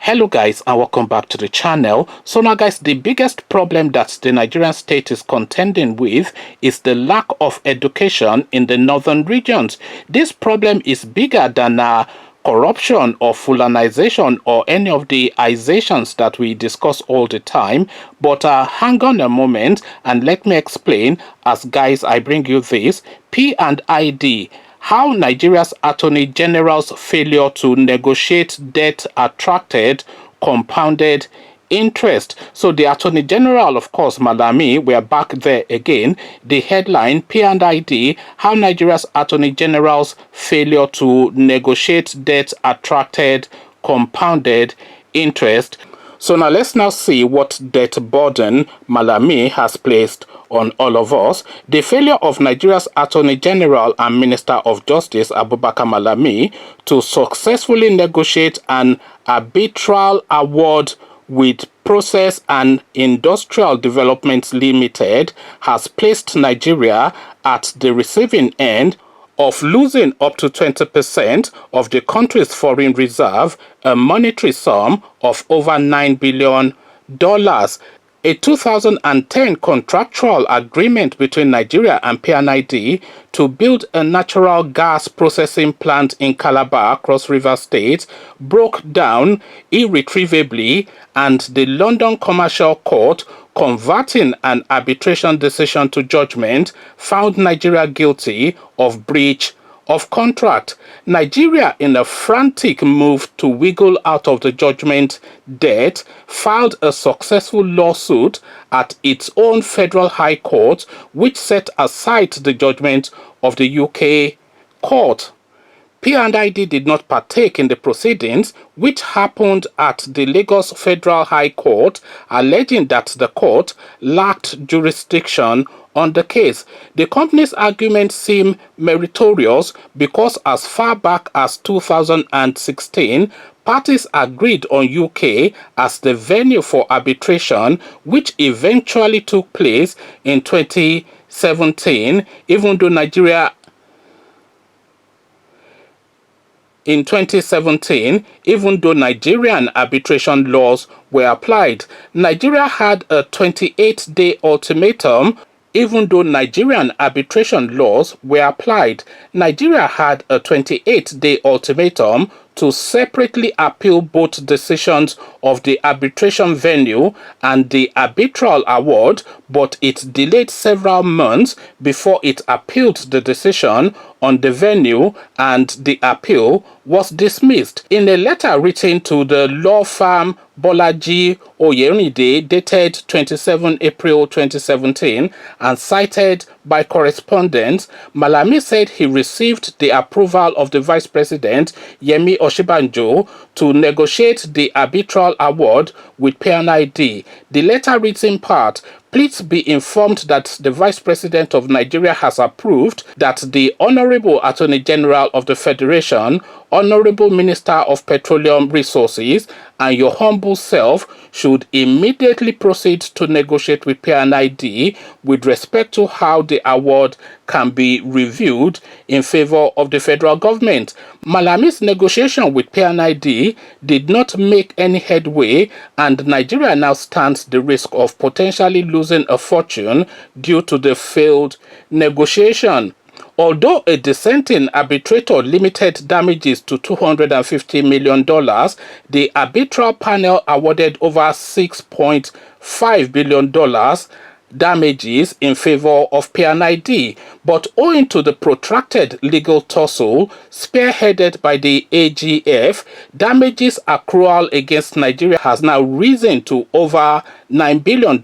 Hello guys, and welcome back to the channel. So now guys, the biggest problem that the Nigerian state is contending with is the lack of education in the northern regions. This problem is bigger than corruption or fulanization or any of the izations that we discuss all the time. But hang on a moment and let me explain, as guys I bring you this P&ID. How Nigeria's Attorney General's failure to negotiate debt attracted compounded interest. So the Attorney General, of course, Malami, we're back there again. The headline, P&ID, how Nigeria's Attorney General's failure to negotiate debt attracted compounded interest. So now let's now see what debt burden Malami has placed on all of us. The failure of Nigeria's Attorney General and Minister of Justice Abubakar Malami to successfully negotiate an arbitral award with Process and Industrial Development Limited has placed Nigeria at the receiving end of losing up to 20% of the country's foreign reserve, a monetary sum of over $9 billion. A 2010 contractual agreement between Nigeria and P&ID to build a natural gas processing plant in Calabar, Cross River State, broke down irretrievably, and the London Commercial Court, converting an arbitration decision to judgment, found Nigeria guilty of breach of contract. Nigeria, in a frantic move to wiggle out of the judgment debt, filed a successful lawsuit at its own federal high court, which set aside the judgment of the UK court. P&ID did not partake in the proceedings, which happened at the Lagos Federal High Court, alleging that the court lacked jurisdiction on the case. The company's arguments seem meritorious because as far back as 2016, parties agreed on UK as the venue for arbitration, which eventually took place in 2017, even though Nigerian arbitration laws were applied. Nigeria had a 28-day ultimatum. Even though Nigerian arbitration laws were applied, Nigeria had a 28-day ultimatum to separately appeal both decisions of the arbitration venue and the arbitral award, but it delayed several months before it appealed the decision on the venue, and the appeal was dismissed. In a letter written to the law firm Bolaji Oyerinde, dated 27 April 2017 and cited by correspondents, Malami said he received the approval of the Vice President Yemi Oshibanjo to negotiate the arbitral award with P&ID. The letter reads in part, "Please be informed that the Vice President of Nigeria has approved that the Honorable Attorney General of the Federation, Honorable Minister of Petroleum Resources, and your humble self should immediately proceed to negotiate with P&ID with respect to how the award can be reviewed in favor of the federal government." Malami's negotiation with P&ID did not make any headway, and Nigeria now stands the risk of potentially losing a fortune due to the failed negotiation. Although a dissenting arbitrator limited damages to $250 million, the arbitral panel awarded over $6.5 billion damages in favor of P&ID. But owing to the protracted legal tussle spearheaded by the AGF, damages accrual against Nigeria has now risen to over $9 billion,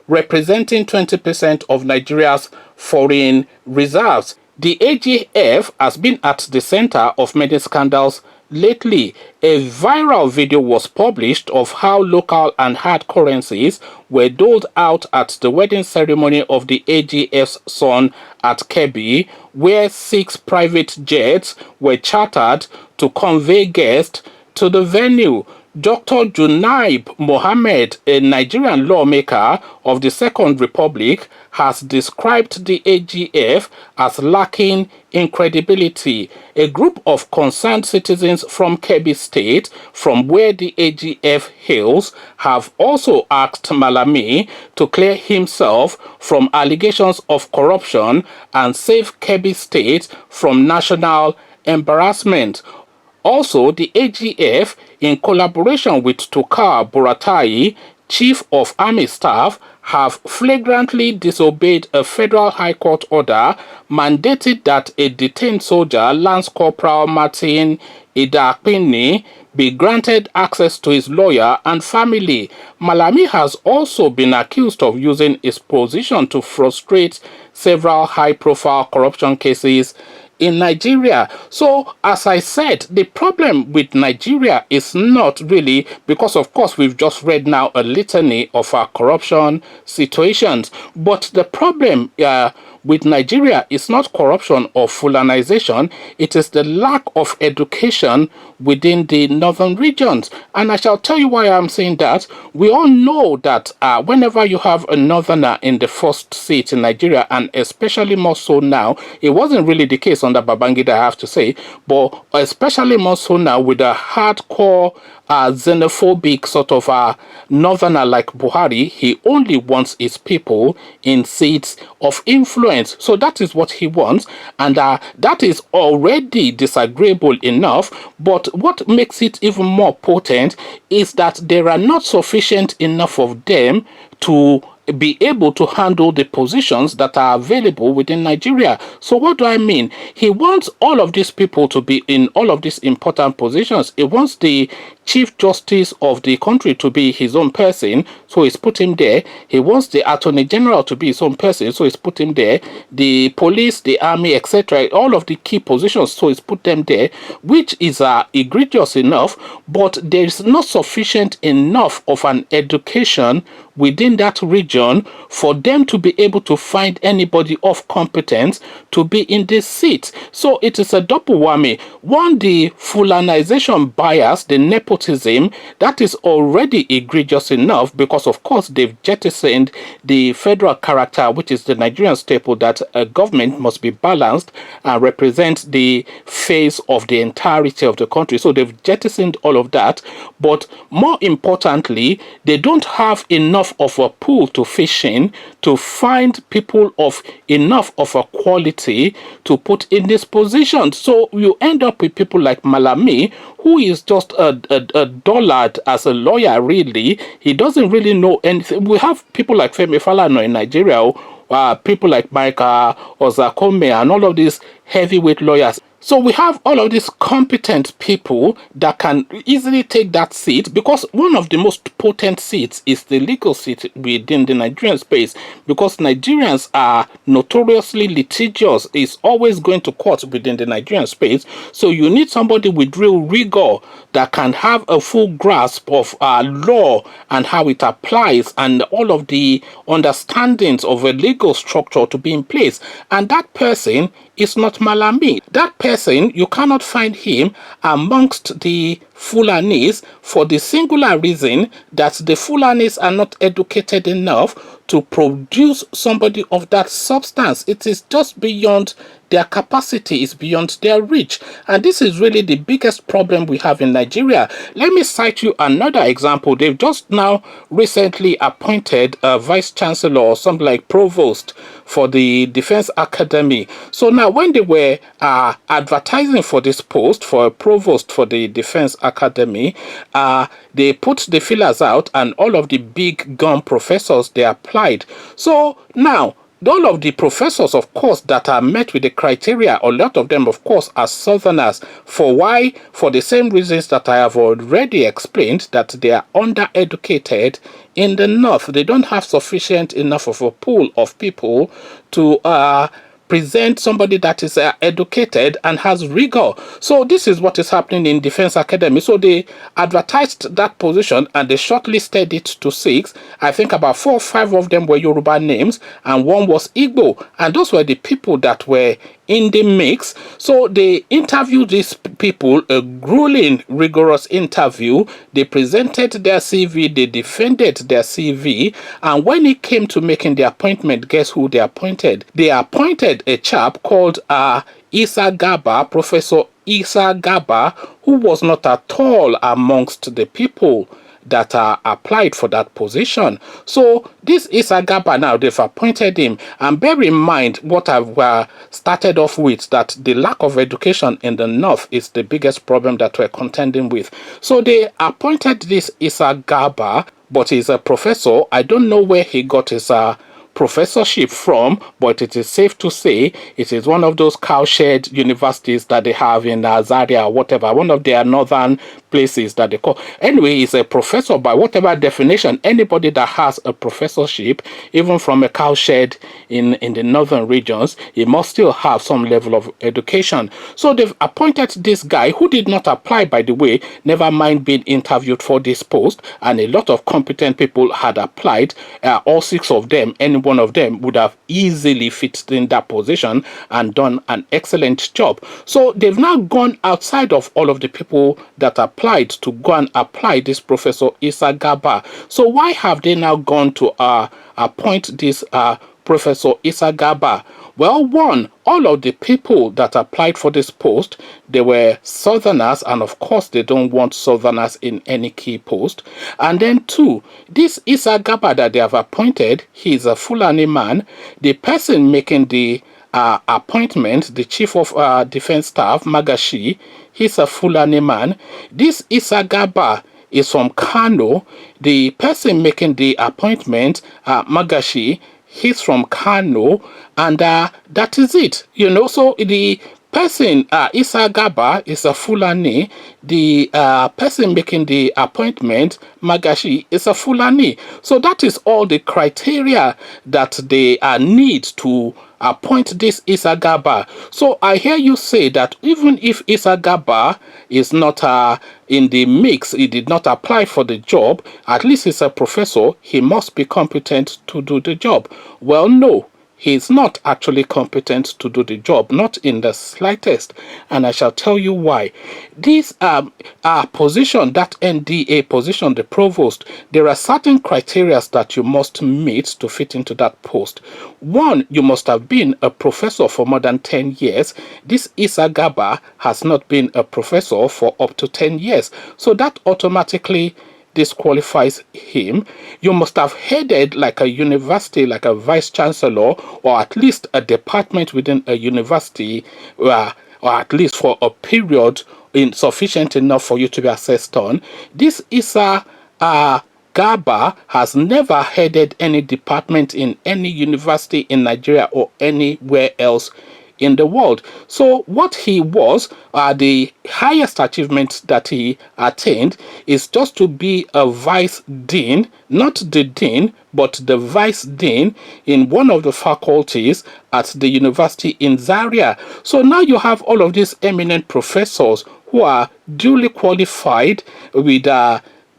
representing 20% of Nigeria's foreign reserves. The AGF has been at the center of many scandals lately. A viral video was published of how local and hard currencies were doled out at the wedding ceremony of the AGF's son at Kebbi, where 6 private jets were chartered to convey guests to the venue. Dr. Junaib Mohammed, a Nigerian lawmaker of the Second Republic, has described the AGF as lacking in credibility. A group of concerned citizens from Kebbi State, from where the AGF hails, have also asked Malami to clear himself from allegations of corruption and save Kebbi State from national embarrassment. Also, the AGF, in collaboration with Tokar Buratai, Chief of Army Staff, have flagrantly disobeyed a federal high court order mandated that a detained soldier, Lance Corporal Martin Idakpini, be granted access to his lawyer and family. Malami has also been accused of using his position to frustrate several high-profile corruption cases in Nigeria. So, as I said, the problem with Nigeria is not really because, of course, we've just read now a litany of our corruption situations, but the problem with Nigeria is not corruption or Fulanization, it is the lack of education within the northern regions. And I shall tell you why I'm saying that. We all know that whenever you have a northerner in the first seat in Nigeria, and especially more so now, it wasn't really the case under Babangida, I have to say, but especially more so now with a hardcore xenophobic sort of northerner like Buhari, he only wants his people in seats of influence. So that is what he wants, and that is already disagreeable enough. But what makes it even more potent is that there are not sufficient enough of them to be able to handle the positions that are available within Nigeria. So what do I mean? He wants all of these people to be in all of these important positions. He wants the Chief Justice of the country to be his own person, so he's put him there. He wants the Attorney General to be his own person, so he's put him there. The police, the army, etc., all of the key positions, so he's put them there, which is egregious enough, but there is not sufficient enough of an education within that region for them to be able to find anybody of competence to be in this seat. So it is a double whammy. One, the Fulanization bias, the nepotism, that is already egregious enough because, of course, they've jettisoned the federal character, which is the Nigerian staple that a government must be balanced and represent the face of the entirety of the country. So they've jettisoned all of that. But more importantly, they don't have enough of a pool to fish in to find people of enough of a quality to put in this position. So you end up with people like Malami, who is just a dullard as a lawyer, really. He doesn't really know anything. We have people like Femi Falana in Nigeria, people like Micah Ozakome, and all of these heavyweight lawyers. So we have all of these competent people that can easily take that seat, because one of the most potent seats is the legal seat within the Nigerian space, because Nigerians are notoriously litigious. It's always going to court within the Nigerian space. So you need somebody with real rigor that can have a full grasp of law and how it applies and all of the understandings of a legal structure to be in place. And that person is not Malami. That person, you cannot find him amongst the Fulanis for the singular reason that the Fulanis are not educated enough to produce somebody of that substance. It is just beyond their capacity, is beyond their reach. And this is really the biggest problem we have in Nigeria. Let me cite you another example. They've just now recently appointed a vice chancellor or something like provost for the Defense Academy. So now when they were advertising for this post, for a provost for the Defense Academy, they put the fillers out and all of the big gun professors, they applied. So now, all of the professors, of course, that are met with the criteria, a lot of them, of course, are Southerners. For why? For the same reasons that I have already explained, that they are undereducated in the North. They don't have sufficient enough of a pool of people to present somebody that is educated and has rigor. So this is what is happening in Defense Academy. So they advertised that position and they shortlisted it to 6. I think about 4 or 5 of them were Yoruba names and one was Igbo. And those were the people that were in the mix. So they interviewed these people, a grueling, rigorous interview. They presented their CV, they defended their CV, and when it came to making the appointment, guess who they appointed? They appointed a chap called Isa Gaba, Professor Isa Gaba, who was not at all amongst the people that applied for that position. So this Isa Gaba now, they've appointed him. And bear in mind what I've started off with, that the lack of education in the north is the biggest problem that we're contending with. So they appointed this Isa Gaba, but he's a professor. I don't know where he got his professorship from, but it is safe to say it is one of those cowshed universities that they have in Zaria or whatever, one of their northern places that they call. Anyway, he's a professor by whatever definition. Anybody that has a professorship, even from a cowshed in the northern regions, he must still have some level of education. So they've appointed this guy who did not apply, by the way, never mind being interviewed for this post, and a lot of competent people had applied. All 6 of them, any one of them would have easily fit in that position and done an excellent job. So they've now gone outside of all of the people that applied to go and apply this Professor Isa Gaba. So why have they now gone to appoint this Professor Isa Gaba? Well, one, all of the people that applied for this post, they were Southerners, and of course they don't want Southerners in any key post. And then 2, this Isa Gaba that they have appointed, he's a Fulani man. The person making the appointment, the Chief of Defense Staff, Magashi, he's a Fulani man. This Isa Gaba is from Kano. The person making the appointment, Magashi, he's from Kano, and that is it. So the person, Isa Gaba, is a Fulani. The person making the appointment, Magashi, is a Fulani. So that is all the criteria that they need to appoint this Isa Gaba. So I hear you say that even if Isa Gaba is not in the mix, he did not apply for the job, at least he's a professor, he must be competent to do the job. Well, no. He's not actually competent to do the job, not in the slightest, and I shall tell you why. This position, that NDA position, the provost, there are certain criteria that you must meet to fit into that post. One, you must have been a professor for more than 10 years. This Isa Gaba has not been a professor for up to 10 years, so that automatically disqualifies him. You must have headed like a university, like a vice chancellor, or at least a department within a university, or at least for a period insufficient enough for you to be assessed on. This Isa Gaba has never headed any department in any university in Nigeria or anywhere else in the world. So what he was, the highest achievement that he attained is just to be a vice dean, not the dean, but the vice dean in one of the faculties at the university in Zaria. So now you have all of these eminent professors who are duly qualified with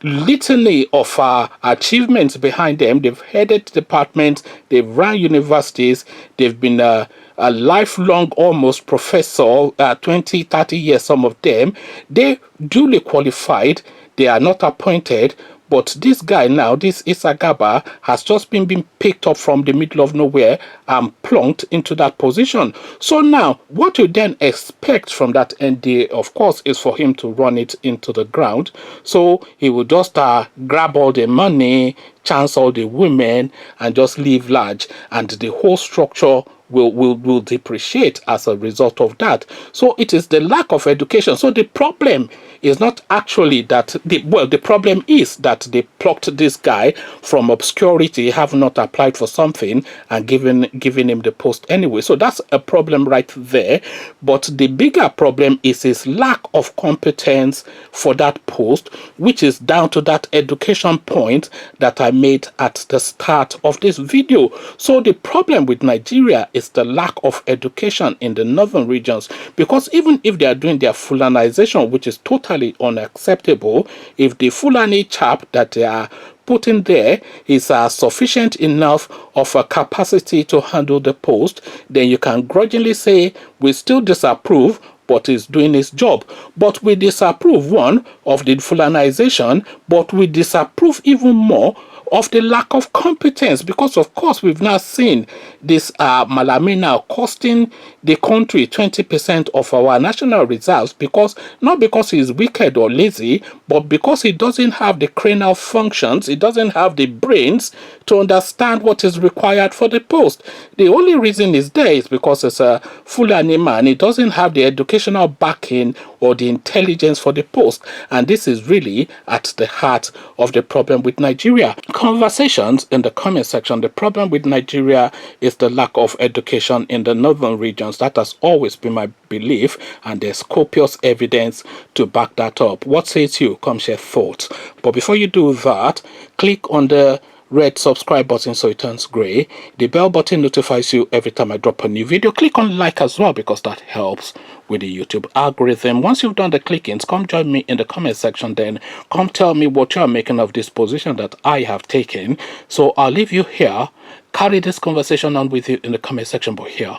litany of achievements behind them. They've headed departments, they've run universities, they've been a lifelong almost professor, 20, 30 years, some of them. They duly qualified, they are not appointed. But this guy now, this Isa Gaba, has just been picked up from the middle of nowhere and plunked into that position. So now, what you then expect from that NDA, of course, is for him to run it into the ground. So he will just grab all the money, chance all the women, and just live large. And the whole structure will depreciate as a result of that. So it is the lack of education. So the problem is not actually that, the problem is that they plucked this guy from obscurity, have not applied for something, and given him the post anyway. So that's a problem right there. But the bigger problem is his lack of competence for that post, which is down to that education point that I made at the start of this video. So the problem with Nigeria is the lack of education in the northern regions, because even if they are doing their Fulanization, which is totally unacceptable, if the Fulani chap that they are put in there is sufficient enough of a capacity to handle the post, then you can grudgingly say we still disapprove, but he's doing his job. But we disapprove, one, of the fulanization, but we disapprove even more of the lack of competence, because of course we've now seen this Malami now costing the country 20% of our national reserves, because not because he's wicked or lazy, but because he doesn't have the cranial functions, he doesn't have the brains to understand what is required for the post. The only reason he's there is because it's a Fulani man. He doesn't have the educational backing or the intelligence for the post, and this is really at the heart of the problem with Nigeria. Conversations in the comment section. The problem with Nigeria is the lack of education in the northern regions. That has always been my belief, and there's copious evidence to back that up. What says you? Come share thoughts. But before you do that, click on the red subscribe button so it turns gray. The bell button notifies you every time I drop a new video. Click on like as well, because that helps with the YouTube algorithm. Once you've done the clickings, come join me in the comment section. Then come tell me what you're making of this position that I have taken. So I'll leave you here. Carry this conversation on with you in the comment section. But here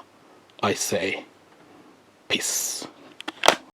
I say peace.